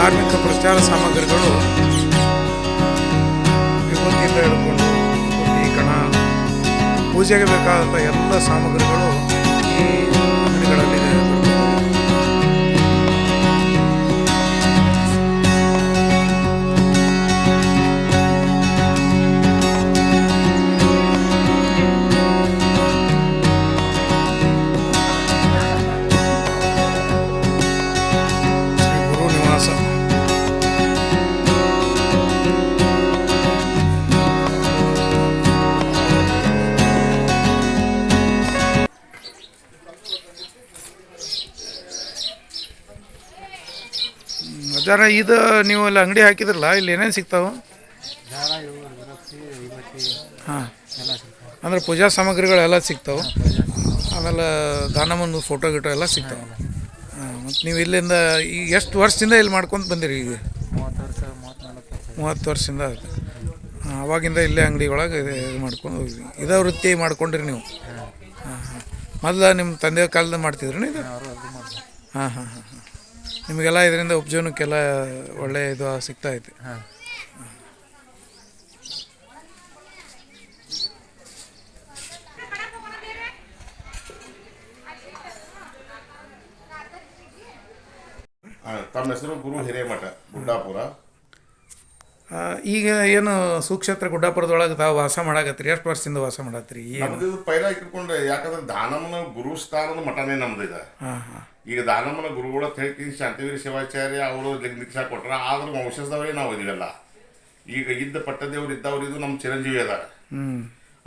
ಧಾರ್ಮಿಕ ಪ್ರಚಾರ ಸಾಮಗ್ರಿಗಳು ವಿಭೂತಿಯಿಂದ ಹಿಡ್ಕೊಂಡು ವಿಭೂತಿ ಕಣ ಪೂಜೆಗೆ ಬೇಕಾದಂಥ ಎಲ್ಲ ಸಾಮಗ್ರಿಗಳು ಈ ಅಂಗಡಿಗಳಲ್ಲಿ ದೊರಕುತ್ತವೆ. ಶ್ರೀ ಗುರು ನಿವಾಸ ಅಜ್ಜಾರ, ಇದು ನೀವು ಅಲ್ಲಿ ಅಂಗಡಿ ಹಾಕಿದ್ರಲ್ಲ, ಇಲ್ಲಿ ಏನೇನು ಸಿಗ್ತಾವೆ? ದಾರ ಇವು ಅಗರಬತ್ತಿ ವಿಭೂತಿ ಹಾಂ, ಎಲ್ಲ ಸಿಗ್ತಾವೆ. ಅಂದ್ರೆ ಪೂಜಾ ಸಾಮಗ್ರಿಗಳೆಲ್ಲ ಸಿಗ್ತಾವೆ. ಆಮೇಲೆ ದಾನಮ್ಮನ ಫೋಟೋ ಗಿಟೋ ಎಲ್ಲ ಸಿಗ್ತಾವೆ. ಹಾಂ, ಮತ್ತು ನೀವು ಇಲ್ಲಿಂದ ಈಗ ಎಷ್ಟು ವರ್ಷದಿಂದ ಇಲ್ಲಿ ಮಾಡ್ಕೊಂತ ಬಂದಿರಿ? ಈಗ 30 ವರ್ಷ 34 ವರ್ಷ 30 ವರ್ಷದಿಂದ ಆಯ್ತು. ಅವಾಗಿಂದ ಇಲ್ಲೇ ಅಂಗಡಿ ಒಳಗೆ ಇದು ಮಾಡ್ಕೊಂಡು ಹೋಗಿದ್ವಿ. ಇದೇ ವೃತ್ತಿ ಮಾಡ್ಕೊಂಡ್ರಿ ನೀವು? ಹಾಂ ಹಾಂ. ಮೊದಲು ನಿಮ್ಮ ತಂದೆ ಕಾಲದ ಮಾಡ್ತಿದ್ರಿ ಇದು? ಅವರು ಅದು ಮಾಡ್ತಾರೆ. ಹಾಂ ಹಾಂ ಹಾಂ ಹಾಂ. ನಿಮಗೆಲ್ಲ ಇದರಿಂದ ಉಪಜೀವನಕ್ಕೆಲ್ಲ ಒಳ್ಳೆ ಇದು ಸಿಗ್ತಾ ಐತೆ. ಹಾಂ. ತಮ್ಮ ಹೆಸರು ಗುರು ಹಿರೇಮಠ ಗುಡ್ಡಾಪುರ. ಈಗ ಏನು ಸುಕ್ಷೇತ್ರ ಗುಡ್ಡಾಪುರದೊಳಗೆ ತಾವು ವಾಸ ಮಾಡಾಕತ್ರಿ? ಎಷ್ಟು ವರ್ಷದಿಂದ ವಾಸ ಮಾಡತ್ರಿ? ನಮ್ದು ಇದು ಪೈಲ ಇಟ್ಕೊಂಡ್ರೆ ಯಾಕಂದ್ರೆ ದಾನಮ್ಮನ ಗುರು ಸ್ಥಾನದ ಮಠನೇ ನಮ್ದು ಇದೆ. ಹಾಂ ಹಾಂ. ಈಗ ದಾನಮ್ಮನ ಗುರುಗಳ ಹೇಳ್ತಿ ಶಾಂತಿವೀರ ಶಿವಾಚಾರ್ಯ ಅವರು ದೀಕ್ಷಾ ಕೊಟ್ರ, ಆದ್ರೂ ವಂಶದವರೇ ನಾವು ಇದೀವಲ್ಲ. ಈಗ ಇದ್ದ ಪಟ್ಟದೇವ್ರು ಇದ್ದವ್ರು ಇದು ನಮ್ಮ ಚಿರಂಜೀವಿ ಅದ.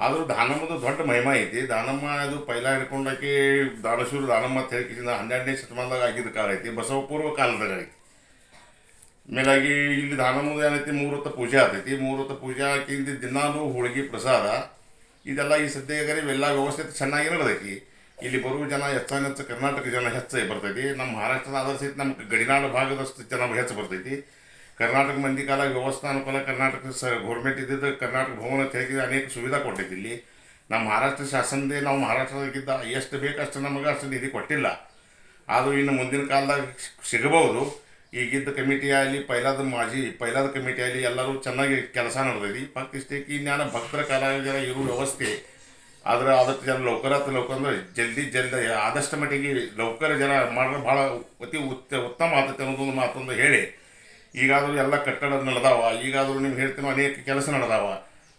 ಆದ್ರೂ ದಾನಮ್ಮದು ದೊಡ್ಡ ಮಹಿಮಾ ಐತಿ. ದಾನಮ್ಮ ಅದು ಪೈಲ ಹಿಡ್ಕೊಂಡಾಕಿ ದಾನಶೂರು ದಾನಮ್ಮ ಅಂತ ಹೇಳ್ಕಿಂದ 12ನೇ ಶತಮಾನದಾಗ ಆಗಿದ್ದ ಕಾಲ ಐತಿ, ಬಸವ ಪೂರ್ವ ಕಾಲದಾಗ ಐತಿ. ಮೇಲಾಗಿ ಇಲ್ಲಿ ದಾನಮ್ಮದು ಏನೈತಿ, 3 ಹೊತ್ತು ಪೂಜೆ ಆಗ್ತೈತಿ. 3 ಹೊತ್ತು ಪೂಜೆ ಹಾಕಿಂದ ದಿನಾಲೂ ಹೋಳಿಗೆ ಪ್ರಸಾದ ಇದೆಲ್ಲ ಈ ಸದ್ಯಗಾರಿ ಇವೆಲ್ಲ ವ್ಯವಸ್ಥೆ ಚೆನ್ನಾಗಿ ನಡೆದೈತಿ. ಇಲ್ಲಿ ಬರುವ ಜನ ಹೆಚ್ಚು ಕರ್ನಾಟಕ ಜನ ಹೆಚ್ಚು ಬರ್ತೈತಿ. ನಮ್ಮ ಮಹಾರಾಷ್ಟ್ರದ ಆಧಾರ ಸಹಿತ ನಮ್ಮ ಗಡಿನಾಡು ಭಾಗದಷ್ಟು ಜನ ಹೆಚ್ಚು ಬರ್ತೈತಿ. ಕರ್ನಾಟಕ ಮಂದಿ ಕಾಲ ವ್ಯವಸ್ಥೆ ಅನುಕೂಲ ಕರ್ನಾಟಕ ಗೌರ್ಮೆಂಟ್ ಇದ್ದಿದ್ದು ಕರ್ನಾಟಕ ಭವನ ತೆಗೆದು ಅನೇಕ ಸುವಿಧಾ ಕೊಟ್ಟೈತಿ. ಇಲ್ಲಿ ನಮ್ಮ ಮಹಾರಾಷ್ಟ್ರ ಶಾಸನದೇ ನಾವು ಮಹಾರಾಷ್ಟ್ರದಾಗಿದ್ದ ಎಷ್ಟು ಬೇಕಷ್ಟು ನಮಗೆ ಅಷ್ಟು ನಿಧಿ ಕೊಟ್ಟಿಲ್ಲ. ಆದರೂ ಇನ್ನು ಮುಂದಿನ ಕಾಲದಾಗ ಸಿಗಬಹುದು. ಈಗಿದ್ದ ಕಮಿಟಿ ಆಗಲಿ ಪೈಲಾದ ಕಮಿಟಿ ಆಗಲಿ ಎಲ್ಲರೂ ಚೆನ್ನಾಗಿ ಕೆಲಸ ನಡೆದೈತಿ. ಫಕ್ತ ಇಷ್ಟಕ್ಕೆ ಜ್ಞಾನ ಭಕ್ತರ ಕಾಲ ಜನ ಇರೋ ವ್ಯವಸ್ಥೆ ಆದ್ರೆ ಅದಕ್ಕೆ ಜನ ಲೌಕರ ಅಂದ್ರೆ ಜಲ್ದಿ ಆದಷ್ಟು ಮಟ್ಟಿಗೆ ಲೌಕರ ಜನ ಮಾಡಿದ್ರೆ ಭಾಳ ಉತ್ತಮ ಆತೈತೆ ಅನ್ನೋದೊಂದು ಮಾತೊಂದು ಹೇಳಿ, ಈಗಾದರೂ ಎಲ್ಲ ಕಟ್ಟಡ ನಡೆದಾವ. ಈಗಾದರೂ ನಿಮ್ಗೆ ಹೇಳ್ತೀನೋ ಅನೇಕ ಕೆಲಸ ನಡೆದಾವ.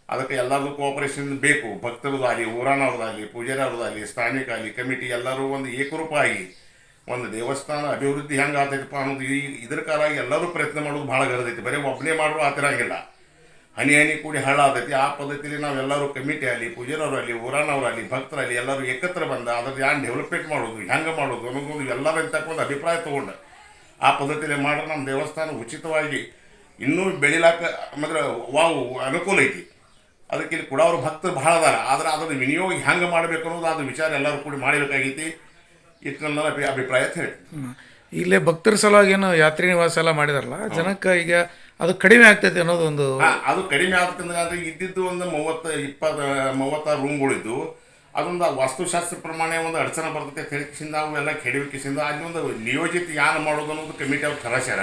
ಅದಕ್ಕೆ ಎಲ್ಲರೂ ಕೋಆಪರೇಷನ್ ಬೇಕು. ಭಕ್ತರದಾಗಲಿ, ಊರಾನವ್ರದಾಗಲಿ, ಪೂಜಾರವ್ರದಾಗಲಿ, ಸ್ಥಾನಿಕ ಆಗಲಿ, ಕಮಿಟಿ ಎಲ್ಲರೂ ಒಂದು ಏಕರೂಪ ಆಗಿ ಒಂದು ದೇವಸ್ಥಾನ ಅಭಿವೃದ್ಧಿ ಹೆಂಗೆ ಆಗ್ತೈತಪ್ಪ ಅನ್ನೋದು ಇದ್ರ ಕಾಲಾಗಿ ಎಲ್ಲರೂ ಪ್ರಯತ್ನ ಮಾಡೋದು ಭಾಳ ಗರದೈತಿ. ಬರೀ ಒಬ್ಬನೇ ಮಾಡೋ ಆತಿರಂಗಿಲ್ಲ. ಹನಿ ಹನಿ ಕೂಡಿ ಹಳ್ಳ ಆಗ್ತೈತಿ. ಆ ಪದ್ಧತಿಯಲ್ಲಿ ನಾವೆಲ್ಲರೂ ಕಮಿಟಿ ಆಗಲಿ, ಪೂಜಾರವರಾಗಲಿ, ಊರಾನವರಾಗಲಿ, ಭಕ್ತರಾಗಲಿ ಎಲ್ಲರೂ ಏಕತ್ರ ಬಂದ ಅದ್ರ ಏನು ಡೆವಲಪ್ಮೆಂಟ್ ಮಾಡೋದು, ಹೆಂಗೆ ಮಾಡೋದು ಅನ್ನೋದೊಂದು ಎಲ್ಲರೂ ಅಂತಕ್ಕೊಂದು ಅಭಿಪ್ರಾಯ ತೊಗೊಂಡು ಆ ಪದ್ಧತಿಯಲ್ಲಿ ಮಾಡ್ರೆ ನಮ್ಮ ದೇವಸ್ಥಾನ ಉಚಿತವಾಗಿ ಇನ್ನೂ ಬೆಳಿಲಾಕ ಮಾತ್ರ ಅನುಕೂಲ ಐತಿ. ಅದಕ್ಕೆ ಇಲ್ಲಿ ಕೊಡೋರು ಭಕ್ತರು ಭಾಳ ಅದಾರ. ಆದ್ರೆ ಅದನ್ನು ವಿನಿಯೋಗ ಹೆಂಗೆ ಮಾಡಬೇಕು ಅನ್ನೋದು ಅದು ವಿಚಾರ ಎಲ್ಲರೂ ಕೂಡಿ ಮಾಡಬೇಕಾಗೈತಿ. ಇಷ್ಟು ನನ್ನ ಅಭಿಪ್ರಾಯ ಅಂತ ಹೇಳಿ. ಇಲ್ಲೇ ಭಕ್ತರ ಸಲುವಾಗಿ ಏನು ಯಾತ್ರಿ ನಿವಾಸ ಎಲ್ಲ ಮಾಡಿದಾರಲ್ಲ, ಜನಕ್ಕೆ ಈಗ ಅದು ಕಡಿಮೆ ಆಗ್ತೈತಿ ಅನ್ನೋದು ಒಂದು. ಅದು ಕಡಿಮೆ ಆಗ್ತಂದ್ರೆ ಇದ್ದಿದ್ದು ಒಂದು 36 ರೂಮ್ಗಳಿದ್ದು ಅದೊಂದು ವಾಸ್ತುಶಾಸ್ತ್ರ ಪ್ರಮಾಣ ಒಂದು ಅಡಚಣೆ ಬರ್ತೈತೆ ಅಂತ ಹೇಳಿಕಿಸಿಂದ ಅವೆಲ್ಲ ಕೆಡವಿಕಿಸಿಂದ ಅಲ್ಲಿ ಒಂದು ನಿಯೋಜಿತ ಯಾನ ಮಾಡೋದು ಅನ್ನೋದು ಕಮಿಟಿ ಅವ್ರು ಕರಾಚಾರ.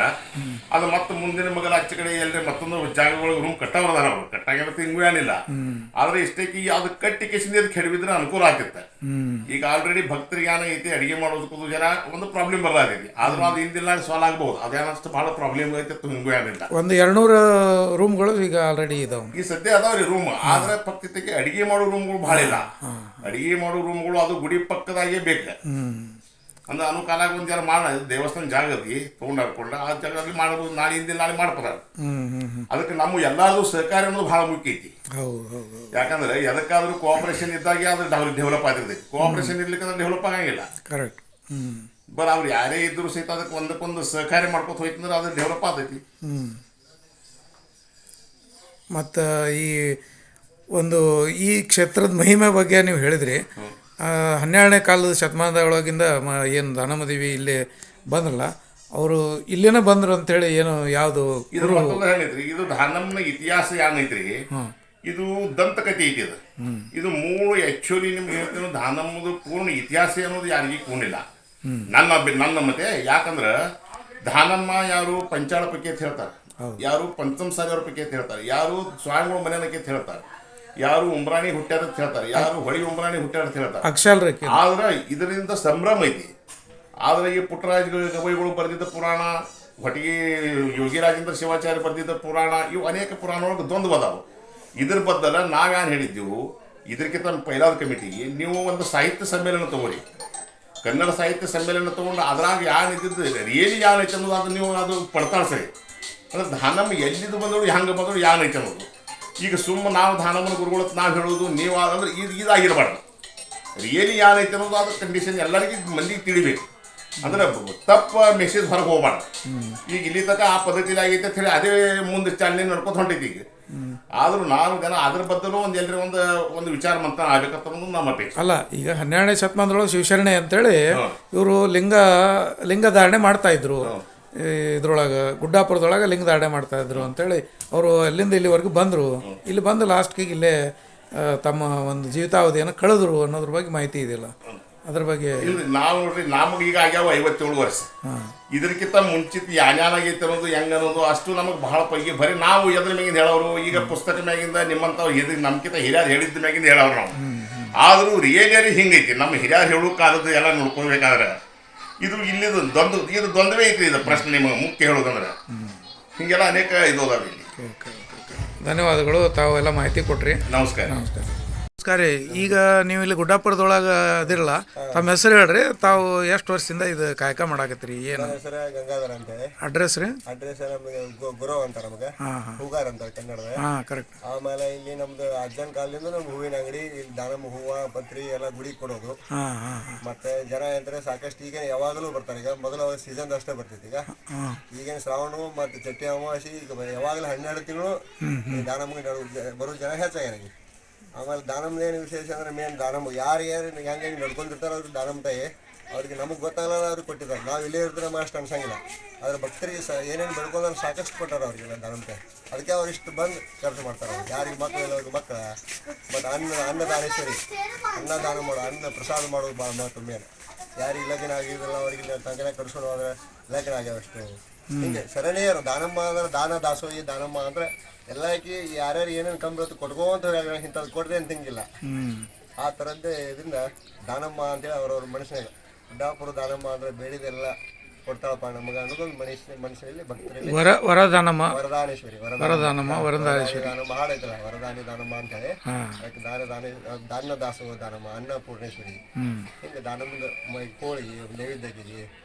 ಅದು ಮತ್ತೆ ಮುಂದಿನ ಮಗಲ ಆಚೆ ಕಡೆ ಎಲ್ಲೇ ಮತ್ತೊಂದು ಜಾಗಗಳು ರೂಮ್ ಕಟ್ಟವ್ರದಾರ. ಅವರು ಕಟ್ಟಾಗಿರುತ್ತೆ ಹಿಂಗೂ ಏನಿಲ್ಲ. ಆದ್ರೆ ಇಷ್ಟಕ್ಕೆ ಅದು ಕಟ್ಟಿ ಕಿಸಿಂದ ಅದು ಕೆಡವಿದ್ರೆ ಅನುಕೂಲ ಆಗ್ತಿತ್ತು. ಈಗ ಆಲ್ರೆಡಿ ಭಕ್ತರಿಗೆ ಏನ ಐತಿ ಅಡಿಗೆ ಮಾಡೋದಕ್ಕೂ ಜನ ಒಂದು ಪ್ರಾಬ್ಲಮ್ ಬರಲಾಗೈತಿ. ಆದ್ರೂ ಅದು ಹಿಂದಿಲ್ಲ ಸಾಲ್ವ್ ಆಗ್ಬಹುದು. ಅದೇನಷ್ಟು ಭಾಳ ಪ್ರಾಬ್ಲಮ್ ಐತಿ, ಹಿಂಗೂ ಏನಿಲ್ಲ. ಒಂದು 200 ರೂಮ್ಗಳು ಈಗ ಆಲ್ರೆಡಿ ಇದಾವೆ. ಈ ಸದ್ಯ ಅದಾವ್ರಿ ರೂಮ್. ಆದ್ರೆ ಪಕ್ಕಕ್ಕೆ ಅಡಿಗೆ ಮಾಡೋ ರೂಮ್ಗಳು ಭಾಳ ಇಲ್ಲ. ಅಡಿಗೆ ಮಾಡೋ ರೂಮ್ಗಳು ಅದು ಗುಡಿ ಪಕ್ಕದಾಗೆ ಬೇಕು. ಅಂದ್ರೆ ಅನುಕಾಲಾಗ ಒಂದು ಜನ ಮಾಡ ದೇವಸ್ಥಾನ ಜಾಗದಿ ತೊಗೊಂಡು ಹಾಕೊಂಡ ಆ ಜಾಗದಲ್ಲಿ ಮಾಡೋದು ನಾಳೆ ಹಿಂದಿನ ನಾಳೆ ಮಾಡ್ತಾರೆ. ಅದಕ್ಕೆ ನಮ್ಮ ಎಲ್ಲಾದ್ರೂ ಸಹಕಾರ ಅನ್ನೋದು ಭಾಳ ಮುಖ್ಯ ಐತಿ. ಯಾಕಂದ್ರೆ ಎದಕ್ಕಾದ್ರೂ ಕೋಆಪರೇಷನ್ ಇದ್ದಾಗೆ ಅದು ಡೆವಲಪ್ ಆಗಿರ್ತೈತಿ. ಕೋಆಪರೇಷನ್ ಇರ್ಲಿಕ್ಕೆ ಡೆವಲಪ್ ಆಗಂಗಿಲ್ಲ. ಕರೆಕ್ಟ್. ಅವ್ರು ಯಾರೇ ಇದ್ರು ಸಹಿತ ಅದಕ್ಕೆ ಒಂದಕ್ಕೊಂದು ಸಹಕಾರ ಮಾಡ್ಕೊತ ಹೋಯ್ತಂದ್ರೆ ಅದು ಡೆವಲಪ್ ಆಗ್ತೈತಿ. ಮತ್ತು ಈ ಕ್ಷೇತ್ರದ ಮಹಿಮೆ ಬಗ್ಗೆ ನೀವು ಹೇಳಿದ್ರಿ. 12ನೇ ಕಾಲದ ಶತಮಾನದೊಳಗಿಂದ ಏನು ದಾನಮದೇವಿ ಇಲ್ಲೇ ಬಂದ್ರಲ್ಲ, ಅವರು ಇಲ್ಲೇನ ಬಂದ್ರು ಅಂತೇಳಿ ಏನು ಯಾವುದು ಹೇಳಿದ್ರಿ. ಇದು ದಾನಮ್ಮನ ಇತಿಹಾಸ ಏನೈತ್ರಿ, ಇದು ದಂತಕಥೆ ಐತಿ. ಇದು ಮೂರು ಆ್ಯಕ್ಚುಲಿ ನಿಮ್ಗೆ ಹೇಳ್ತೀನಿ, ದಾನಮ್ಮದು ಪೂರ್ಣ ಇತಿಹಾಸ ಅನ್ನೋದು ಯಾರಿಗೂ ಕೂನಿಲ್ಲ ನನ್ನ ಮತೆ. ಯಾಕಂದ್ರೆ ದಾನಮ್ಮ ಯಾರು ಪಂಚಾಳ ಪೈಕಿ ಅಂತ ಹೇಳ್ತಾರೆ, ಯಾರು ಪಂಚಮ್ ಸಾರಿ ಅವ್ರ ಪೈಕಿ ಅಂತ ಹೇಳ್ತಾರೆ, ಯಾರು ಸ್ವಾಮಿಗಳ ಮನೆಯಕ್ಕೆ ಅಂತ ಹೇಳ್ತಾರೆ, ಯಾರು ಉಮ್ರಾಣಿ ಹುಟ್ಟ್ಯಾರ ಅಂತ ಹೇಳ್ತಾರೆ, ಯಾರು ಹೊಳಿ ಉಮ್ರಾಣಿ ಹುಟ್ಟ್ಯಾರ ಅಂತ ಹೇಳ್ತಾರೆ. ಅಕ್ಷಲ್ರಿ ಆದ್ರೆ ಇದರಿಂದ ಸಂಭ್ರಮ ಐತಿ. ಆದ್ರೆ ಈ ಪುಟ್ಟರಾಜ ಗವೈಗಳು ಬರೆದಿದ್ದ ಪುರಾಣ, ಹೊಟ್ಟಿಗೆ ಯೋಗಿರಾಜೇಂದ್ರ ಶಿವಾಚಾರ್ಯ ಬರೆದಿದ್ದ ಪುರಾಣ, ಇವು ಅನೇಕ ಪುರಾಣೊಳಗೆ ದ್ವಂದ್ವ ಅದಾವು. ಇದ್ರ ಬದಲ ನಾವೇನು ಹೇಳಿದ್ದೆವು, ಇದಕ್ಕಿಂತ ಪೈಲಾದ ಕಮಿಟಿಗೆ ನೀವು ಒಂದು ಸಾಹಿತ್ಯ ಸಮ್ಮೇಳನ ತಗೋರಿ, ಕನ್ನಡ ಸಾಹಿತ್ಯ ಸಮ್ಮೇಳನ ತೊಗೊಂಡು ಅದ್ರಾಗ ಯಾರು ಇದ್ದಿದ್ದು ರಿಯಲಿ ಯಾರು ಐತೆ ಅನ್ನೋದು ಅದು ನೀವು ಅದು ಪಡ್ತಾಳ್ಸರಿ. ಅಂದ್ರೆ ದಾನಮ್ಮ ಎಲ್ಲಿದ್ದು ಬಂದವರು ಹೆಂಗೆ ಬಂದವರು ಯಾರು ಐತೆ ಅನ್ನೋದು. ಈಗ ಸುಮ್ಮ ನಾವು ದಾನಮ್ಮನ ಗುರುಗಳು ನಾವು ಹೇಳೋದು ನೀವು ಅಂದ್ರೆ ಇದಾಗಿರಬಾರ್ದು. ರಿಯಲಿ ಯಾರು ಐತೆ ಅನ್ನೋದು ಅದು ಕಂಡೀಷನ್ ಎಲ್ಲರಿಗೂ ಮಂದಿಗೆ ತಿಳಿಬೇಕು. ಅಂದ್ರೆ ತಪ್ಪ ಮೆಸೇಜ್ ಹೊರಗೆ ಹೋಗ್ಬಾರ್ದು. ಈಗ ಇಲ್ಲಿ ತನಕ ಆ ಪದ್ಧತಿಲಿ ಆಗೈತೆ ಅಂತ ಹೇಳಿ ಅದೇ ಮುಂದೆ ಚಾಲನೆ ನಡ್ಕೊತ ಹೊಂಟೈತಿ. ಈಗ ಆದರೂ ನಾವು ಜನ ಅದ್ರ ಬದಲು ಒಂದು ಎಲ್ಲರೂ ಒಂದು ವಿಚಾರ ಮಂಥನ ಆಗ್ಬೇಕಂತ ಅನ್ನೋದು ನಮ್ಮ ಅಪೇಕ್ಷೆ. ಅಲ್ಲ, ಈಗ 12ನೇ ಶತಮಾನದೊಳಗೆ ಶಿವಶರಣೆ ಅಂತೇಳಿ ಇವರು ಲಿಂಗಧಾರಣೆ ಮಾಡ್ತಾ ಇದ್ರು. ಇದ್ರೊಳಗೆ ಗುಡ್ಡಾಪುರದೊಳಗೆ ಲಿಂಗಧಾರಣೆ ಮಾಡ್ತಾ ಇದ್ರು ಅಂತೇಳಿ ಅವರು ಅಲ್ಲಿಂದ ಇಲ್ಲಿವರೆಗೂ ಬಂದರು. ಇಲ್ಲಿ ಬಂದು ಲಾಸ್ಟ್ಗೆ ಇಲ್ಲೇ ತಮ್ಮ ಒಂದು ಜೀವಿತಾವಧಿಯನ್ನು ಕಳೆದ್ರು ಅನ್ನೋದ್ರ ಬಗ್ಗೆ ಮಾಹಿತಿ ಇದೆಯಲ್ಲ, ಅದ್ರ ಬಗ್ಗೆ. ನಾವು ನೋಡ್ರಿ, ನಮಗೆ ಈಗ ಆಗ್ಯಾವ 57 ವರ್ಷ. ಇದಕ್ಕಿಂತ ಮುಂಚಿತ ಯಾನ್ಯಾನಾಗೈತೆ ಅನ್ನೋದು ಹೆಂಗ ಅನ್ನೋದು ಅಷ್ಟು ನಮಗೆ ಬಹಳ ಪೈಕಿ ಬರೀ ನಾವು ಎದ್ರ ಮ್ಯಾಗಿಂದ ಹೇಳೋರು. ಈಗ ಪುಸ್ತಕ ಮ್ಯಾಗಿಂದ ನಿಮ್ಮಂಥವ್ರು ನಮ್ಕಿಂತ ಹಿರಿಯರು ಹೇಳಿದ ಮ್ಯಾಗಿಂದ ಹೇಳೋರು ನಾವು. ಆದರೂ ರಿಯಲಿಯರಿ ಹಿಂಗೈತಿ. ನಮ್ಮ ಹಿರಿಯರು ಹೇಳೋ ಕಾಲದ್ದು ಎಲ್ಲ ನೋಡ್ಕೊಳ್ಬೇಕಾದ್ರೆ ಇದು ಇಲ್ಲಿದು ಇದು ದ್ವಂದ್ವೇ ಐತಿ. ಇದು ಪ್ರಶ್ನೆ ನಿಮಗೆ ಮುಖ್ಯ ಹೇಳೋದಂದ್ರೆ ಹಿಂಗೆಲ್ಲ ಅನೇಕ ಇದು ಅದಾವ ಇಲ್ಲಿ. ಧನ್ಯವಾದಗಳು, ತಾವು ಎಲ್ಲ ಮಾಹಿತಿ ಕೊಟ್ರಿ. ನಮಸ್ಕಾರ. ನಮಸ್ಕಾರ. ನಮಸ್ಕಾರ ರೀ. ಈಗ ನೀವು ಇಲ್ಲಿ ಗುಡ್ಡಾಪುರದೊಳಗೆ ಅದಿರಲ್ಲ, ತಮ್ಮ ಹೆಸರು ಹೇಳ್ರಿ. ತಾವು ಎಷ್ಟು ವರ್ಷದಿಂದ ಇದು ಕಾಯಕ ಮಾಡಾಕತ್ತೀರಿ? ಏನು ಹೆಸರು ಗಂಗಾಧರ ಅಂತೇಳಿ. ಅಡ್ರೆಸ್ ರೀ? ಅಡ್ರೆಸ್ ನಮಗೆ ಗುರವ್ ಅಂತಾರೆ, ನಮಗೆ ಹೂಗಾರ್ ಅಂತಾರೆ ಕನ್ನಡದ. ಕರೆಕ್ಟ್. ಆಮೇಲೆ ಇಲ್ಲಿ ನಮ್ದು ಅಜ್ಜನ ಕಾಲದಿಂದ ನಮ್ಗೆ ಹೂವಿನ ಅಂಗಡಿ, ಇಲ್ಲಿ ದಾನಮ್ಮ ಹೂವ ಪತ್ರಿ ಎಲ್ಲ ಗುಡಿ ಕೊಡೋದು. ಮತ್ತೆ ಜನ ಅಂದ್ರೆ ಸಾಕಷ್ಟು ಈಗ ಯಾವಾಗಲೂ ಬರ್ತಾರೆ. ಈಗ ಮೊದಲು ಸೀಸನ್ ಅಷ್ಟೇ ಬರ್ತೈತಿ. ಈಗೇನು ಶ್ರಾವಣ ಮತ್ತೆ ಚಟ್ಟಿ ಅಮಾವಾಸ್ಯೆ ಈಗ ಯಾವಾಗಲೂ 12 ತಿಂಗಳು ದಾನಮ್ಮಗೆ ಬರೋ ಜನ ಹೆಚ್ಚಾಗಿ. ಆಮೇಲೆ ದಾನಮ್ಮದ ಏನು ವಿಶೇಷ ಅಂದ್ರೆ ಮೇನ್ ದಾನಮ್ಮ ಯಾರು ಹೆಂಗೆ ನಡ್ಕೊಂಡಿರ್ತಾರೋ ಅವ್ರಿಗೆ ದಾನಮ್ಮ ತಾಯಿ ಅವ್ರಿಗೆ ನಮಗೆ ಗೊತ್ತಾಗಲ್ಲ, ಅವ್ರಿಗೆ ಕೊಟ್ಟಿದ್ದಾರೆ. ನಾವು ಇಲ್ಲೇ ಇರ್ತಾರೆ ನಮ್ಮ ಅಷ್ಟು ಅನ್ಸಂಗಿಲ್ಲ. ಆದ್ರೆ ಭಕ್ತರಿಗೆ ಏನೇನು ಬೆಳ್ಕೊಂಡ್ರೆ ಸಾಕಷ್ಟು ಕೊಟ್ಟಾರ ಅವ್ರಿಗೆ ದಾನಮ್ಮ ತಾಯಿ. ಅದಕ್ಕೆ ಅವ್ರು ಇಷ್ಟು ಬಂದು ಕೆಲಸ ಮಾಡ್ತಾರೆ. ಯಾರಿಗೆ ಮಕ್ಕಳು ಇಲ್ಲ ಅವ್ರಿಗೆ ಮಕ್ಕಳ. ಮತ್ತು ಅನ್ನದಾನೇಶ್ವರಿ, ಅನ್ನದಾನ ಮಾಡೋ, ಅನ್ನ ಪ್ರಸಾದ ಮಾಡೋದು ಭಾಳ ಮಹತ್ವ ಮೇನ್. ಯಾರಿಗೆ ಲಗ್ನ ಆಗಿರಲ್ಲ ಅವ್ರಿಗೆ ತಂಗನೆ ಕಟ್ಸ್ಕೊಂಡು ಹೋದ್ರೆ ಲಗ್ನ ಆಗ್ಯಾವಷ್ಟು. ಹಿಂಗೆ ಸರಣಿಯರು ದಾನಮ್ಮ ಅಂದ್ರೆ ದಾನ ದಾಸೋಹಿ. ದಾನಮ್ಮ ಅಂದ್ರೆ ಎಲ್ಲಾಕಿ ಯಾರ್ಯಾರು ಏನೇನು ಕಂಬತ್ತು ಕೊಟ್ಕೋಂತ ಇಂಥದ್ದು ಕೊಡ್ದೆ ಅಂತ ಹಿಂಗಿಲ್ಲ. ಆ ಥರದ್ದೇ ಇದರಿಂದ ದಾನಮ್ಮ ಅಂತೇಳಿ ಅವ್ರವ್ರ ಮನುಷ್ಯನಾಗ ಗುಡ್ಡಾಪುರ ದಾನಮ್ಮ ಅಂದ್ರೆ ಬೇಡಿದೆಲ್ಲ ಕೊಡ್ತಾಳಪ್ಪ ನಮಗೆ ಅನ್ನೋದೊಂದು ಮನುಷ್ಯರಲ್ಲಿ ಭಕ್ತರಲ್ಲಿ ವರದಾನಮ್ಮ, ವರದಾನೇಶ್ವರಿ, ವರದಾನಮ್ಮ, ವರದಾನೇಶ್ವರಿ ದಾನಮ್ಮ ಹಾಡೈತಲ್ಲ, ವರದಾನಿ ದಾನಮ್ಮ ಅಂತ ಹೇಳಿ. ಅದಕ್ಕೆ ದಾನ ದಾಸೋಹ ದಾನಮ್ಮ, ಅನ್ನಪೂರ್ಣೇಶ್ವರಿ. ಹಿಂಗೆ ದಾನಮ್ಮದ ಕೋಳಿಗೆ ನೈವೇದ್ಯಕ್ಕೆ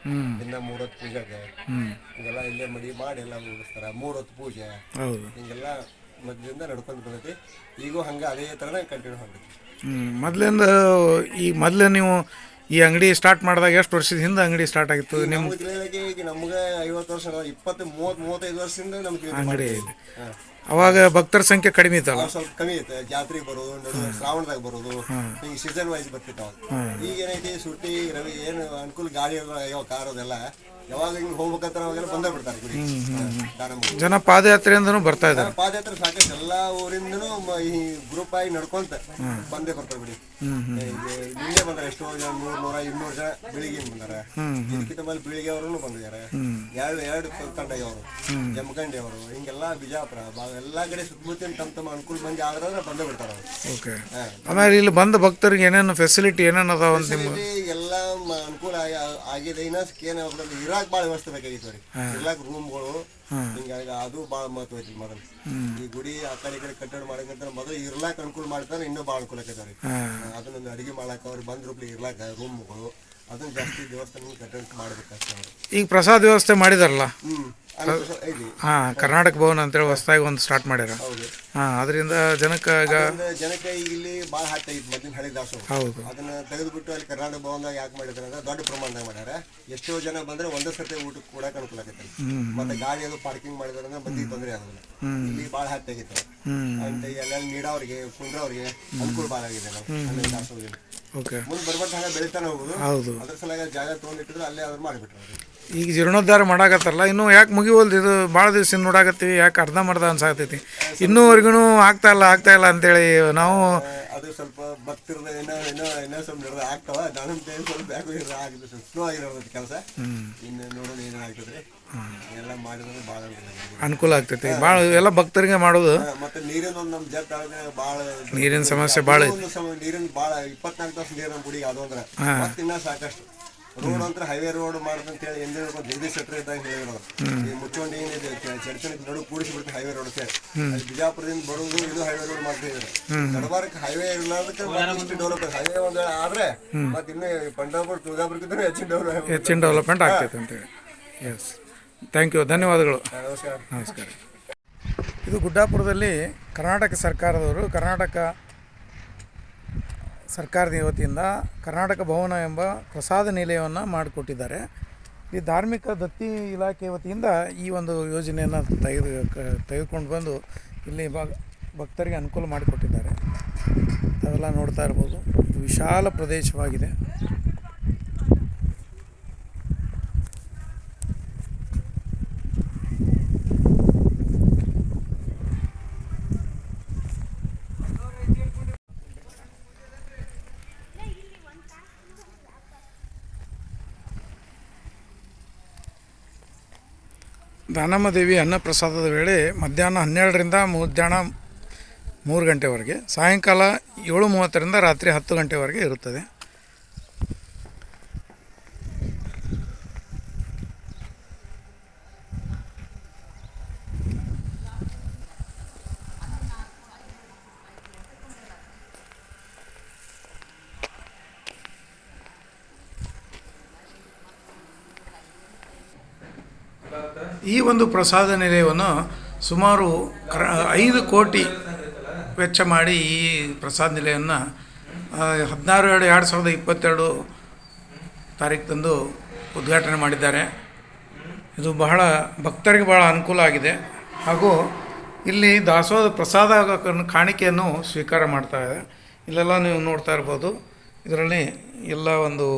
ದಿನ 3 ಹೊತ್ತು ಪೂಜೆಗೆ ಹಿಂಗೆಲ್ಲ ಇಲ್ಲೇ ಮಡಿ ಮಾಡಿ ಎಲ್ಲ ಮುಗಿಸ್ತಾರೆ. 3 ಹೊತ್ತು ಪೂಜೆ ಹಿಂಗೆಲ್ಲ ಮೊದಲಿಂದ ನಡ್ಕೊಂಡು ಬರ್ತೈತಿ. ಈಗೂ ಹಂಗೆ ಅದೇ ಥರನೇ ಕಂಟಿನ್ಯೂ ಆಗೈತಿ. ಮೊದಲು ನೀವು ಈ ಅಂಗಡಿ ಸ್ಟಾರ್ಟ್ ಮಾಡಿದಾಗ ಎಷ್ಟು ವರ್ಷದ ಹಿಂದೆ ಅಂಗಡಿ ಸ್ಟಾರ್ಟ್ ಆಗಿತ್ತು? ನಮ್ಗೆ ತಿಳಿಯೋದಕ್ಕೆ ಈಗ ನಮ್ಗೆ 50 ವರ್ಷ, 20-30-35 ವರ್ಷದಿಂದ ನಮ್ಗೆ ಅಂಗಡಿ. ಅವಾಗ ಭಕ್ತರ ಸಂಖ್ಯೆ ಕಡಿಮೆ ಇತ್ತಲ್ಲ? ಸ್ವಲ್ಪ ಕಮ್ಮಿ ಐತೆ. ಜಾತ್ರೆಗೆ ಬರೋದು, ನಡುವೆ ಶ್ರಾವಣದಾಗ ಬರೋದು, ಹಿಂಗೆ ಸೀಸನ್ ವೈಸ್ ಬರ್ತಿತ್ತು. ಈಗ ಏನೈತಿ, ಸುಟ್ಟಿ ರವಿ ಏನು ಅನುಕೂಲ ಗಾಡಿ ಯಾವ ಕಾರ್ ಅದೆಲ್ಲ ಯಾವಾಗ ಹಿಂಗೆ ಹೋಗ್ಬೇಕಂತ ಅವಾಗೆಲ್ಲ ಬಂದೇ ಬಿಡ್ತಾರೆ ಗುಡಿ. ಜನ ಪಾದಯಾತ್ರೆಯಿಂದನೂ ಬರ್ತಾ ಇದ್ದಾರೆ. ಪಾದಯಾತ್ರೆ ಸಾಕಷ್ಟು ಎಲ್ಲ ಊರಿಂದನೂ ಈ ಗ್ರೂಪ್ ಆಗಿ ನಡ್ಕೊಂತ ಬಂದೇ ಬರ್ತಾರೆ ಗುಡಿ. ನಿನ್ನೆ ಬಂದಾರೆ ಎಷ್ಟೋ ಜನ, 100-200 ಜನ ಬೆಳಿಗ್ಗೆ ಬಂದಾರೆ. ಇದಕ್ಕಿಂತ ಮೇಲೆ ಬೆಳಿಗ್ಗೆ ಅವರು ಬಂದಿದ್ದಾರೆ. ಎರಡು ತಂಡ ಅವರು, ಜಮಖಂಡಿ ಅವರು, ಹಿಂಗೆಲ್ಲ ಬಿಜಾಪುರ ಎಲ್ಲಾ ಕಡೆ ಸುತ್ತಮುತ್ತ ತಮ್ಮ ಅನುಕೂಲ ಮಂದಿ ಆದ್ರೆ ಬಂದೇ ಬಿಡ್ತಾರೆ ಅವರು. ಆಮೇಲೆ ಇಲ್ಲಿ ಬಂದ ಭಕ್ತರಿಗೆ ಏನೇನು ಫೆಸಿಲಿಟಿ ಏನೇನು ಅದಾವ ಅಂತ ಎಲ್ಲ ಅನುಕೂಲ ಆಗಿದೆ. ಇನ್ನೊಂದು ಇರಾಕ್ ಭಾಳ ವ್ಯವಸ್ಥೆ ಬೇಕಾಗಿತ್ತು ಅವ್ರಿಗೆ. ಇರ್ಲಾಕ್ ರೂಮ್ಗಳು ಹಿಂಗಾಗಿ ಅದು ಭಾಳ ಮಹತ್ವ ಐತಿ. ಮೊದಲು ಈ ಗುಡಿ ಆ ಕಡೆ ಕಟ್ಟಡ ಮಾಡಕಂತ ಮೊದಲು ಇರ್ಲಾಕ್ ಅನುಕೂಲ ಮಾಡ್ತಾನೆ, ಇನ್ನೂ ಭಾಳ ಅನುಕೂಲ ಆಕೈತೆ ಅವ್ರಿಗೆ. ಅದನ್ನ ಅಡಿಗೆ ಮಾಡಕ್ಕೆ ಅವ್ರಿಗೆ ಬಂದ್ರೂಪ್ಲಿ ಇರ್ಲಾಕ ರೂಮ್ಗಳು ಅದನ್ನ ಜಾಸ್ತಿ ದೇವಸ್ಥಾನ ಕಟ್ಟಡ ಮಾಡ್ಬೇಕಷ್ಟೇ ಅವರು. ಈಗ ಪ್ರಸಾದ ವ್ಯವಸ್ಥೆ ಮಾಡಿದಾರಲ್ಲ, ಕರ್ನಾಟಕ ಭವನ ಅಂತೇಳಿ ಹೊಸದಾಗಿ ಒಂದು ಸ್ಟಾರ್ಟ್ ಮಾಡ್ಯಾರ. ಅದರಿಂದ ಜನಕ್ಕೆ ಈಗ ಇಲ್ಲಿ ಭಾಳ ಹಟ್ಟ ಐತಿ ಮೊದಲಿನ ಹಳೆ ದಾಸು. ಹೌದು, ಅದನ್ನ ತೆಗೆದುಬಿಟ್ಟು ಅಲ್ಲಿ ಕರ್ನಾಟಕ ಭವನದಾಗ ಯಾಕೆ ಮಾಡಿದ್ರೆ ಅಂದ್ರೆ ದೊಡ್ಡ ಪ್ರಮಾಣದಾಗ ಮಾಡ್ಯಾರ. ಎಷ್ಟೋ ಜನ ಬಂದ್ರೆ ಒಂದೇ ಸರ್ತಿ ಊಟಕ್ಕೆ ಕೊಡಕ್ಕೆ ಅನುಕೂಲ ಆಗೈತೆ. ಮತ್ತೆ ಗಾಡಿ ಅದು ಪಾರ್ಕಿಂಗ್ ಮಾಡಿದ್ರೆ ಅಂದ್ರೆ ಮಂದಿಗೆ ತೊಂದರೆ ಆಗೋದಿಲ್ಲ. ಇಲ್ಲಿ ಭಾಳ ಹಟ್ಟ ಆಗೈತೆ ಅಂತ ಎಲ್ಲ ನೀಡೋರಿಗೆ ಕುಂದ್ರವ್ರಿಗೆ ಅನುಕೂಲ ಭಾಳ ಆಗಿದೆ. ನಾವು ದಾಸೋಗಿ ಮುಂದೆ ಬರ್ಬಾರ್ದು ಹಂಗೆ ಬೆಳಿತಾನೆ ಹೋಗುದು. ಅದ್ರ ಸಲುವಾಗಿ ಜಾಗ ತೊಗೊಂಡಿಟ್ಟಿದ್ರೆ ಅಲ್ಲೇ ಅದ್ರ ಮಾಡಿಬಿಟ್ರು ಅವ್ರಿಗೆ. ಈಗ ಜೀರ್ಣೋದ್ಧಾರ ಮಾಡಾಕತ್ತಾರಲ್ಲ, ಇನ್ನೂ ಯಾಕೆ ಮುಗಿವಲ್ದು? ಇದು ಭಾಳ ದಿವಸ ನೋಡಾಕತ್ತೀವಿ, ಯಾಕೆ ಅರ್ಧಂಬರ್ಧ ಅನ್ಸಾಕತ್ತೈತಿ? ಇನ್ನೂವರೆಗೂ ಆಗ್ತಾ ಇಲ್ಲ ಅಂತೇಳಿ ನಾವು ಅದು ಸ್ವಲ್ಪ ಭಕ್ತರದ ಏನೋ ಸ್ವಲ್ಪ ನಡೆದ ಆಗ್ತಾವ ದಾನಮ್ ಟೈಮ್ ಸ್ವಲ್ಪ ಬ್ಯಾಕ್ ಆಗಿದೆ ಸ್ಲೋ ಆಗಿರೋದು ಕೆಲಸ ಇನ್ನು ನೋಡೋಣ ಏನೇನು ಆಗ್ತದ್ರಿ ಎಲ್ಲ ಮಾಡಿದ್ರೆ ಭಾಳ ಅನುಕೂಲ ಆಗ್ತೈತಿ ಭಾಳ ಎಲ್ಲ ಭಕ್ತರಿಗೆ ಮಾಡೋದು. ಮತ್ತೆ ನೀರಿನ ಒಂದು ನಮ್ಮ ಜಗ್ ಭಾಳ ನೀರಿನ ಸಮಸ್ಯೆ ಭಾಳ ಐತಿ. ನೀರಿನ ಭಾಳ 24 ತಾಸು ನೀರು ನಮ್ಮ ಗುಡಿಗೆ ಅದು ಅಂದ್ರೆ ಮತ್ತೆ ಇನ್ನೂ ಸಾಕಷ್ಟು ರೋಡ್ ಅಂತ ಹೈವೇ ರೋಡ್ ಮಾಡ್ದಂತ ಹೇಳಿ ಎಂದೇ ಜಗದೀಶ್ ಶೆಟ್ಟರ್ ಇದ್ದಾಗ ಹೇಳಿರೋದು ಈ ಮುಚ್ಚುವಂಡಿ ಏನಿದೆ ಚರ್ಚೆ ನಡು ಕೂಡಿಸಿಬಿಟ್ಟು ಹೈವೇ ರೋಡ್ ಅಂತ ಹೇಳಿ ಬಿಜಾಪುರದಿಂದ ಬರೋದು ಇದು ಹೈವೇ ರೋಡ್ ಮಾಡ್ತಾ ಇದ್ದಾರೆ. ನಡಬಾರಕ್ಕೆ ಹೈವೇ ಇರ್ಲಾರ್ದಕ್ಕೆ ಇಷ್ಟು ಡೆವಲಪ್ ಹೈವೇ ಒಂದು ಆದ್ರೆ ಮತ್ತೆ ಇನ್ನು ಪಂಡಾಪುರ ತುಳಜಾಪುರಕ್ಕಿಂತ ಹೆಚ್ಚಿನ ಡೆವಲಪ್ಮೆಂಟ್ ಆಗ್ತೈತೆ ಅಂತೇಳಿ. ಎಸ್, ಥ್ಯಾಂಕ್ ಯು, ಧನ್ಯವಾದಗಳು. ನಮಸ್ಕಾರ. ನಮಸ್ಕಾರ. ಇದು ಗುಡ್ಡಾಪುರದಲ್ಲಿ ಕರ್ನಾಟಕ ಸರ್ಕಾರದವರು ಸರ್ಕಾರದ ವತಿಯಿಂದ ಕರ್ನಾಟಕ ಭವನ ಎಂಬ ಪ್ರಸಾದ ನಿಲಯವನ್ನು ಮಾಡಿಕೊಟ್ಟಿದ್ದಾರೆ. ಈ ಧಾರ್ಮಿಕ ದತ್ತಿ ಇಲಾಖೆ ವತಿಯಿಂದ ಈ ಒಂದು ಯೋಜನೆಯನ್ನು ತೆಗೆದುಕೊಂಡು ಬಂದು ಇಲ್ಲಿ ಭಕ್ತರಿಗೆ ಅನುಕೂಲ ಮಾಡಿಕೊಟ್ಟಿದ್ದಾರೆ. ಅವೆಲ್ಲ ನೋಡ್ತಾ ಇರ್ಬೋದು. ವಿಶಾಲ ಪ್ರದೇಶವಾಗಿದೆ. ದಾನಮ್ಮ ದೇವಿ ಅನ್ನಪ್ರಸಾದದ ವೇಳೆ ಮಧ್ಯಾಹ್ನ 12ರಿಂದ ಮಧ್ಯಾಹ್ನ 3 ಗಂಟೆವರೆಗೆ, ಸಾಯಂಕಾಲ 7:30ರಿಂದ ರಾತ್ರಿ 10 ಗಂಟೆವರೆಗೆ ಇರುತ್ತದೆ. ಈ ಒಂದು ಪ್ರಸಾದ ನಿಲಯವನ್ನು ಸುಮಾರು 5 ಕೋಟಿ ವೆಚ್ಚ ಮಾಡಿ ಈ ಪ್ರಸಾದ ನಿಲಯವನ್ನು 16/2/2022 ತಾರೀಕು ಉದ್ಘಾಟನೆ ಮಾಡಿದ್ದಾರೆ. ಇದು ಬಹಳ ಭಕ್ತರಿಗೆ ಬಹಳ ಅನುಕೂಲ ಆಗಿದೆ. ಹಾಗೂ ಇಲ್ಲಿ ದಾಸೋಹ ಪ್ರಸಾದ ಕಾಣಿಕೆಯನ್ನು ಸ್ವೀಕಾರ ಮಾಡ್ತಾರೆ. ಇಲ್ಲೆಲ್ಲ ನೀವು ನೋಡ್ತಾ ಇರ್ಬೋದು. ಇದರಲ್ಲಿ ಎಲ್ಲ ಒಂದು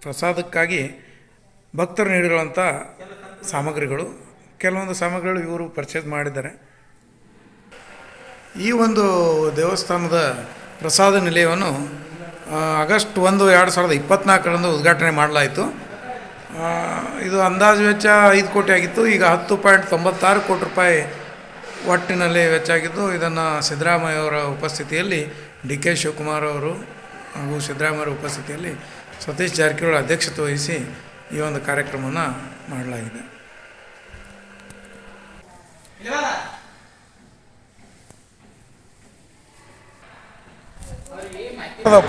ಪ್ರಸಾದಕ್ಕಾಗಿ ಭಕ್ತರು ನೀಡಿರುವಂಥ ಸಾಮಗ್ರಿಗಳು, ಕೆಲವೊಂದು ಸಾಮಗ್ರಿಗಳು ಇವರು ಪರ್ಚೇಸ್ ಮಾಡಿದ್ದಾರೆ. ಈ ಒಂದು ದೇವಸ್ಥಾನದ ಪ್ರಸಾದ ನಿಲಯವನ್ನು ಆಗಸ್ಟ್ 1, 2024 ಉದ್ಘಾಟನೆ ಮಾಡಲಾಯಿತು. ಇದು ಅಂದಾಜು ವೆಚ್ಚ 5 ಕೋಟಿ ಆಗಿತ್ತು. ಈಗ 10.96 ಕೋಟಿ ರೂಪಾಯಿ ಒಟ್ಟಿನಲ್ಲಿ ವೆಚ್ಚ ಆಗಿದ್ದು, ಇದನ್ನು ಸಿದ್ದರಾಮಯ್ಯ ಅವರ ಉಪಸ್ಥಿತಿಯಲ್ಲಿ DK ಶಿವಕುಮಾರ್ ಅವರು ಹಾಗೂ ಸಿದ್ದರಾಮಯ್ಯರ ಉಪಸ್ಥಿತಿಯಲ್ಲಿ ಸತೀಶ್ ಜಾರಕಿಹೊಳಿ ಅಧ್ಯಕ್ಷತೆ ವಹಿಸಿ ಈ ಒಂದು ಕಾರ್ಯಕ್ರಮವನ್ನು ಮಾಡಲಾಗಿದೆ.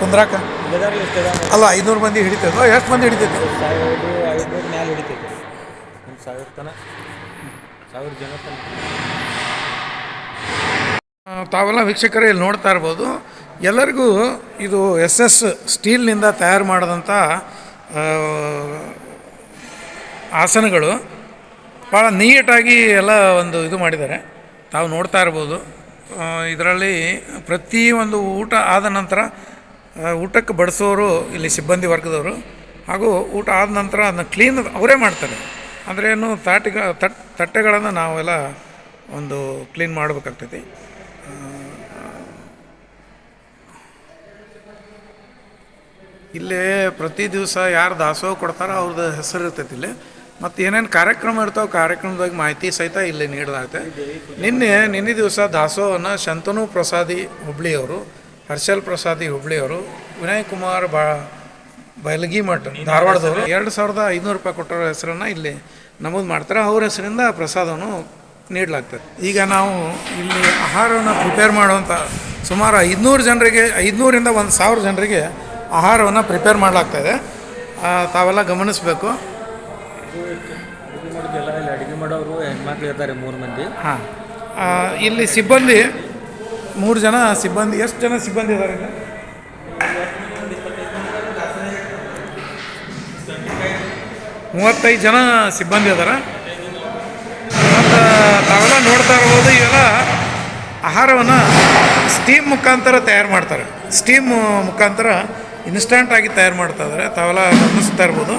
ಕುಂದ್ರಾಕ ಅಲ್ಲ 500 ಮಂದಿ ಹಿಡಿತೈತೆ. ಎಷ್ಟು ಮಂದಿ ಹಿಡಿತೈತೆ? 1500 ಮ್ಯಾಲೆ ಹಿಡಿತೈತೆ. 1000 ತನ 1000 ಜನ ತನಕ. ತಾವೆಲ್ಲ ವೀಕ್ಷಕರೇ ಇಲ್ಲಿ ನೋಡ್ತಾ ಇರ್ಬೋದು. ಎಲ್ಲರಿಗೂ ಇದು SS ಸ್ಟೀಲ್ನಿಂದ ತಯಾರು ಮಾಡಿದಂಥ ಆಸನಗಳು ಭಾಳ ನೀಟಾಗಿ ಎಲ್ಲ ಒಂದು ಇದು ಮಾಡಿದ್ದಾರೆ. ತಾವು ನೋಡ್ತಾ ಇರ್ಬೋದು. ಇದರಲ್ಲಿ ಪ್ರತಿಯೊಂದು ಊಟ ಆದ ನಂತರ ಊಟಕ್ಕೆ ಬಡಿಸೋರು ಇಲ್ಲಿ ಸಿಬ್ಬಂದಿ ವರ್ಗದವರು, ಹಾಗೂ ಊಟ ಆದ ನಂತರ ಅದನ್ನ ಕ್ಲೀನ್ ಅವರೇ ಮಾಡ್ತಾರೆ. ಅಂದರೆ ಏನು ತಟ್ಟೆಗಳನ್ನು ನಾವೆಲ್ಲ ಒಂದು ಕ್ಲೀನ್ ಮಾಡಬೇಕಾಗ್ತೈತಿ. ಇಲ್ಲೇ ಪ್ರತಿ ದಿವಸ ಯಾರು ದಾಸೋಹ ಕೊಡ್ತಾರೋ ಅವ್ರದ್ದು ಹೆಸರು ಇರ್ತೈತಿ ಇಲ್ಲಿ. ಮತ್ತು ಏನೇನು ಕಾರ್ಯಕ್ರಮ ಇರ್ತಾವೆ, ಕಾರ್ಯಕ್ರಮದಾಗ ಮಾಹಿತಿ ಸಹಿತ ಇಲ್ಲಿ ನೀಡಲಾಗುತ್ತೆ. ನಿನ್ನೆ ದಿವಸ ದಾಸೋಹವನ್ನು ಶಂತನು ಪ್ರಸಾದಿ ಹುಬ್ಳಿಯವರು, ಹರ್ಷಲ್ ಪ್ರಸಾದಿ ಹುಬ್ಳಿಯವರು, ವಿನಯ್ ಕುಮಾರ್ ಬಯಲಗಿ ಮಠ ಧಾರವಾಡದವರು 2500 ರೂಪಾಯಿ ಕೊಟ್ಟರ ಹೆಸರನ್ನು ಇಲ್ಲಿ ನಮೂದು ಮಾಡ್ತಾರೆ. ಅವ್ರ ಹೆಸರಿಂದ ಪ್ರಸಾದವನ್ನು ನೀಡಲಾಗ್ತದೆ. ಈಗ ನಾವು ಇಲ್ಲಿ ಆಹಾರವನ್ನು ಪ್ರಿಪೇರ್ ಮಾಡುವಂಥ ಸುಮಾರು 500 ಜನರಿಗೆ, 500ರಿಂದ 1000 ಜನರಿಗೆ ಆಹಾರವನ್ನು ಪ್ರಿಪೇರ್ ಮಾಡಲಾಗ್ತಾಯಿದೆ. ತಾವೆಲ್ಲ ಗಮನಿಸಬೇಕು. ಅಡುಗೆ ಮಾಡೋರು ಹೆಣ್ಮಕ್ಳು ಇರ್ತಾರೆ 3 ಮಂದಿ. ಹಾಂ, ಇಲ್ಲಿ ಸಿಬ್ಬಂದಿ 3 ಜನ ಸಿಬ್ಬಂದಿ. ಎಷ್ಟು ಜನ ಸಿಬ್ಬಂದಿ ಇದ್ದಾರೆ? 35 ಜನ ಸಿಬ್ಬಂದಿ ಇದ್ದಾರೆ. ಮತ್ತು ತಾವೆಲ್ಲ ನೋಡ್ತಾ ಇರ್ಬೋದು, ಇವೆಲ್ಲ ಆಹಾರವನ್ನು ಸ್ಟೀಮ್ ಮುಖಾಂತರ ತಯಾರು ಮಾಡ್ತಾರೆ. ಸ್ಟೀಮ್ ಮುಖಾಂತರ ಇನ್ಸ್ಟಂಟಾಗಿ ತಯಾರು ಮಾಡ್ತಾ ಇದ್ದಾರೆ. ತಾವೆಲ್ಲ ಗಮನಿಸ್ತಾ ಇರ್ಬೋದು.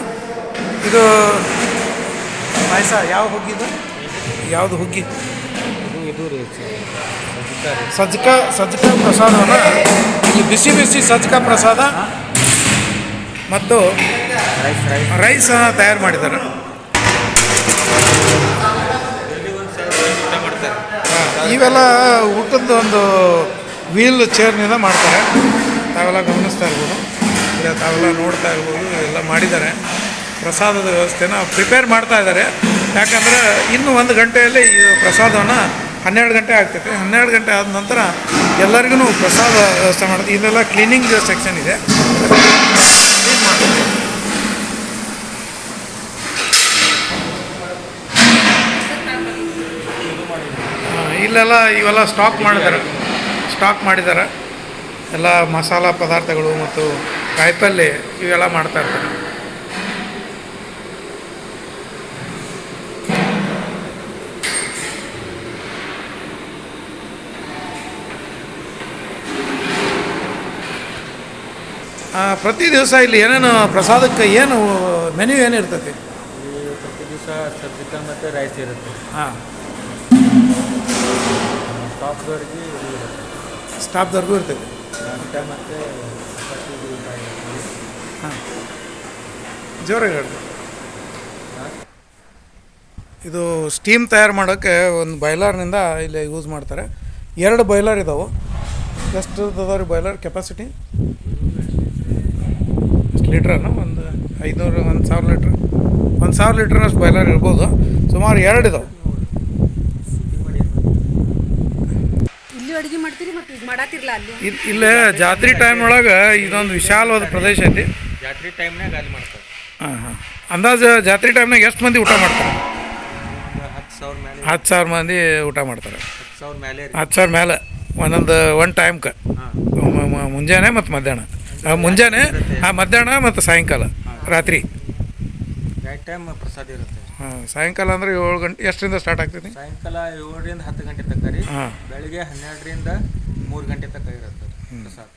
ಇದು ಪಾಯಸ ಯಾವ ಹುಗ್ಗಿದು? ಯಾವುದು ಹುಗ್ಗಿ? ಇದು ರೀ ಮಾಡ್ತಾರೆ. ಸಜ್ಜಕ ಪ್ರಸಾದವನ್ನು ಇಲ್ಲಿ ಬಿಸಿ ಬಿಸಿ ಸಜ್ಜಕ ಪ್ರಸಾದ ಮತ್ತು ರೈಸನ್ನು ತಯಾರು ಮಾಡಿದ್ದಾರೆ. ಊಟ ಮಾಡ್ತಾರೆ. ಇವೆಲ್ಲ ಊಟದ ಒಂದು ವೀಲ್ ಚೇರ್ನಿಂದ ಮಾಡ್ತಾರೆ. ತಾವೆಲ್ಲ ಗಮನಿಸ್ತಾ ಇರ್ಬೋದು, ಇಲ್ಲ ತಾವೆಲ್ಲ ನೋಡ್ತಾ ಇರ್ಬೋದು, ಎಲ್ಲ ಮಾಡಿದ್ದಾರೆ. ಪ್ರಸಾದದ ವ್ಯವಸ್ಥೆನ ಪ್ರಿಪೇರ್ ಮಾಡ್ತಾ ಇದ್ದಾರೆ. ಯಾಕಂದರೆ ಇನ್ನು 1 ಗಂಟೆಯಲ್ಲಿ ಈ ಪ್ರಸಾದವನ್ನು 12 ಗಂಟೆ ಆಗ್ತೈತೆ. 12 ಗಂಟೆ ಆದ ನಂತರ ಎಲ್ಲರಿಗೂ ಪ್ರಸಾದ ವ್ಯವಸ್ಥೆ ಮಾಡೋದು. ಇದೆಲ್ಲ ಕ್ಲೀನಿಂಗ್ ಸೆಕ್ಷನ್ ಇದೆ. ಕ್ಲೀನ್ ಮಾಡ್ತಾರೆ. ಇಲ್ಲೆಲ್ಲ ಇವೆಲ್ಲ ಸ್ಟಾಕ್ ಮಾಡಿದ್ದಾರೆ. ಎಲ್ಲ ಮಸಾಲ ಪದಾರ್ಥಗಳು ಮತ್ತು ಕಾಯಿಪಲ್ಯ ಇವೆಲ್ಲ ಮಾಡ್ತಾ ಇರ್ತಾರೆ. ಪ್ರತಿ ದಿವಸ ಇಲ್ಲಿ ಏನೇನು ಪ್ರಸಾದಕ್ಕೆ ಏನು ಮೆನ್ಯೂ ಏನಿರ್ತೈತಿ? ಪ್ರತಿ ದಿವಸ ಸಜ್ಜಿಕ ಮತ್ತು ರೈಸ್ ಇರುತ್ತೆ. ಹಾಂ, ಸ್ಟಾಫ್ದವ್ರಿಗೆ ಇದು ಇರುತ್ತೆ. ಸ್ಟಾಫ್ದವ್ರಿಗೂ ಇರ್ತೈತಿ. ನಾಷ್ಟ ಮತ್ತು ಚಪಾತಿ ಊಟ ಇರುತ್ತೆ. ಹಾಂ, ಜೋರಾಗಿ ಹೇಳ್ರಿ. ಇದು ಸ್ಟೀಮ್ ತಯಾರು ಮಾಡೋಕ್ಕೆ ಒಂದು ಬಾಯ್ಲರ್ನಿಂದ ಇಲ್ಲಿ ಯೂಸ್ ಮಾಡ್ತಾರೆ. 2 ಬಾಯ್ಲರ್ ಇದ್ದಾವೆ. ಎಷ್ಟು ಅದಾವ್ರಿ ಬಾಯ್ಲರ್ ಕೆಪಾಸಿಟಿ? ಎಷ್ಟು ಲೀಟ್ರನ್ನು? ಒಂದು 500, 1000 ಲೀಟ್ರ್, 1000 ಲೀಟ್ರ್ನಷ್ಟು ಬಾಯ್ಲರ್ ಇರ್ಬೋದು. ಸುಮಾರು 2 ಇದಾವೆ. ಇಲ್ಲಿ ಅಡುಗೆ ಮಾಡ್ತೀರಿ ಮತ್ತು ಇದು ಮಾಡಾತಿರ್ಲ ಅಲ್ಲಿ? ಇಲ್ಲೇ ಜಾತ್ರೆ ಟೈಮ್ ಒಳಗೆ ಇದೊಂದು ವಿಶಾಲವಾದ ಪ್ರದೇಶ ಐತಿ. ಜಾತ್ರೆ ಟೈಮ್ನಾಗ ಅಲ್ಲಿ ಮಾಡ್ತಾರೆ. ಹಾಂ. ಅಂದಾಜು ಜಾತ್ರೆ ಟೈಮ್ನಾಗ ಎಷ್ಟು ಮಂದಿ ಊಟ ಮಾಡ್ತಾರೆ? 10,000 ಮೇಲೆ. 10,000 ಮಂದಿ ಊಟ ಮಾಡ್ತಾರೆ. 10,000 ಮೇಲೆ. 10,000 ಮೇಲೆ ಒಂದು ಟೈಮ್ಗೆ. ಮುಂಜಾನೆ ಮತ್ತು ಮಧ್ಯಾಹ್ನ. ಮುಂಜಾನೆ, ಮಧ್ಯಾಹ್ನ ಮತ್ತು ಸಾಯಂಕಾಲ, ರಾತ್ರಿ. ನೈಟ್ ಟೈಮ್ ಪ್ರಸಾದ ಇರುತ್ತೆ. ಹಾಂ, ಸಾಯಂಕಾಲ ಅಂದರೆ 7 ಗಂಟೆ. ಎಷ್ಟರಿಂದ ಸ್ಟಾರ್ಟ್ ಆಗ್ತೈತಿ? ಸಾಯಂಕಾಲ 7ರಿಂದ 10 ಗಂಟೆ ತನಕ ರೀ. ಹಾಂ. ಬೆಳಿಗ್ಗೆ 12ರಿಂದ 3 ಗಂಟೆ ತನಕ ಇರುತ್ತೆ ಪ್ರಸಾದ.